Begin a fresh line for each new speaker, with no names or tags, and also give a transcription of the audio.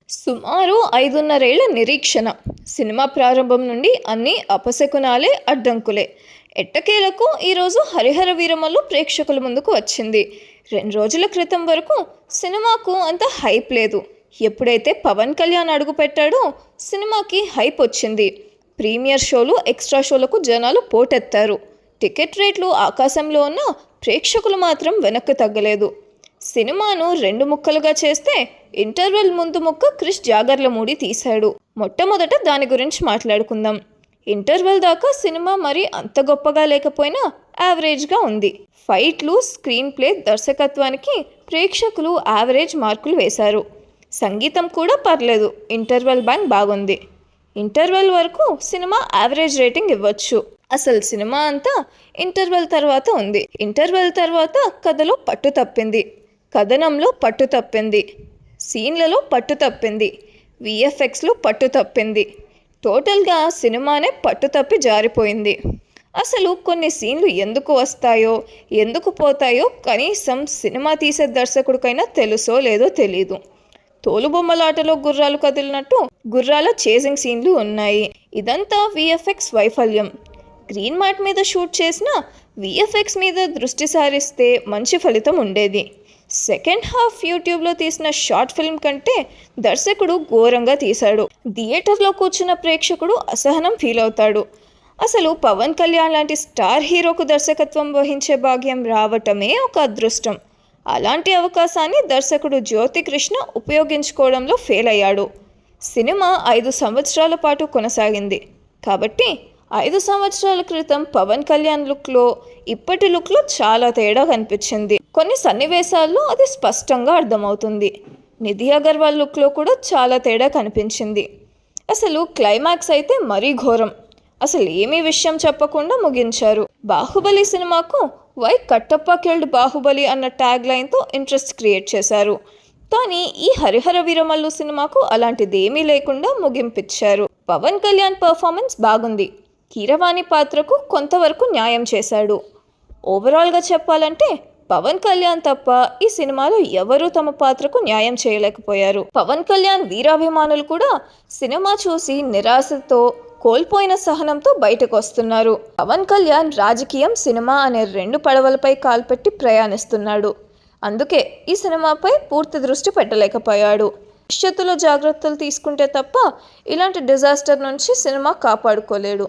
సుమారు 5.5 ఏళ్ల నిరీక్షణ. సినిమా ప్రారంభం నుండి అన్నీ అపశకునాలే, అడ్డంకులే. ఎట్టకేలకు ఈరోజు హరిహర వీరమల్లు ప్రేక్షకుల ముందుకు వచ్చింది. 2 రోజుల క్రితం వరకు సినిమాకు అంత హైప్ లేదు. ఎప్పుడైతే పవన్ కళ్యాణ్ అడుగు పెట్టాడో సినిమాకి హైప్ వచ్చింది. ప్రీమియర్ షోలు, ఎక్స్ట్రా షోలకు జనాలు పోటెత్తారు. టికెట్ రేట్లు ఆకాశంలో ఉన్న ప్రేక్షకులు మాత్రం వెనక్కి తగ్గలేదు. సినిమాను 2 ముక్కలుగా చేస్తే ఇంటర్వెల్ ముందు ముక్క క్రిష్ జాగర్లమూడి తీశాడు. మొట్టమొదట దాని గురించి మాట్లాడుకుందాం. ఇంటర్వెల్ దాకా సినిమా మరి అంత గొప్పగా లేకపోయినా యావరేజ్గా ఉంది. ఫైట్లు, స్క్రీన్ ప్లే, దర్శకత్వానికి ప్రేక్షకులు యావరేజ్ మార్కులు వేశారు. సంగీతం కూడా పర్లేదు. ఇంటర్వెల్ బ్యాంగ్ బాగుంది. ఇంటర్వెల్ వరకు సినిమా యావరేజ్ రేటింగ్ ఇవ్వచ్చు. అసలు సినిమా అంతా ఇంటర్వెల్ తర్వాత ఉంది. ఇంటర్వెల్ తర్వాత కథలో పట్టు తప్పింది, కథనంలో పట్టు తప్పింది, సీన్లలో పట్టు తప్పింది, విఎఫ్ఎక్స్లో పట్టు తప్పింది. టోటల్గా సినిమానే పట్టు తప్పి జారిపోయింది. అసలు కొన్ని సీన్లు ఎందుకు వస్తాయో, ఎందుకు పోతాయో కనీసం సినిమా తీసే దర్శకుడికైనా తెలుసో లేదో తెలీదు. తోలుబొమ్మలాటలో గుర్రాలు కదిలినట్టు గుర్రాల చేసింగ్ సీన్లు ఉన్నాయి. ఇదంతా విఎఫ్ఎక్స్ వైఫల్యం. గ్రీన్ మ్యాట్ మీద షూట్ చేసిన విఎఫ్ఎక్స్ మీద దృష్టి సారిస్తే మంచి ఫలితం ఉండేది. సెకండ్ హాఫ్ యూట్యూబ్లో తీసిన షార్ట్ ఫిల్మ్ కంటే దర్శకుడు ఘోరంగా తీశాడు. థియేటర్లో కూర్చున్న ప్రేక్షకుడు అసహనం ఫీల్ అవుతాడు. అసలు పవన్ కళ్యాణ్ లాంటి స్టార్ హీరోకు దర్శకత్వం వహించే భాగ్యం రావటమే ఒక అదృష్టం. అలాంటి అవకాశాన్ని దర్శకుడు జ్యోతికృష్ణ ఉపయోగించుకోవడంలో ఫెయిల్ అయ్యాడు. సినిమా 5 సంవత్సరాల పాటు కొనసాగింది కాబట్టి 5 సంవత్సరాల క్రితం పవన్ కళ్యాణ్ లుక్లో ఇప్పటి లుక్లో చాలా తేడా కనిపించింది. కొన్ని సన్నివేశాల్లో అది స్పష్టంగా అర్థమవుతుంది. నిధి అగర్వాల్ లుక్లో కూడా చాలా తేడా కనిపించింది. అసలు క్లైమాక్స్ అయితే మరీ ఘోరం. అసలు ఏమీ విషయం చెప్పకుండా ముగించారు. బాహుబలి సినిమాకు వై కట్టప్ప కిల్డ్ బాహుబలి అన్న ట్యాగ్ లైన్తో ఇంట్రెస్ట్ క్రియేట్ చేశారు. కానీ ఈ హరిహర వీరమల్లు సినిమాకు అలాంటిదేమీ లేకుండా ముగింపిచ్చారు. పవన్ కళ్యాణ్ పర్ఫార్మెన్స్ బాగుంది. కీరవాణి పాత్రకు కొంతవరకు న్యాయం చేశాడు. ఓవరాల్గా చెప్పాలంటే పవన్ కళ్యాణ్ తప్ప ఈ సినిమాలో ఎవరూ తమ పాత్రకు న్యాయం చేయలేకపోయారు. పవన్ కళ్యాణ్ వీరాభిమానులు కూడా సినిమా చూసి నిరాశతో, కోల్పోయిన సహనంతో బయటకు వస్తున్నారు. పవన్ కళ్యాణ్ రాజకీయం, సినిమా అనే 2 పడవలపై కాల్పెట్టి ప్రయాణిస్తున్నాడు. అందుకే ఈ సినిమాపై పూర్తి దృష్టి పెట్టలేకపోయాడు. భవిష్యత్తులో జాగ్రత్తలు తీసుకుంటే తప్ప ఇలాంటి డిజాస్టర్ నుంచి సినిమా కాపాడుకోలేడు.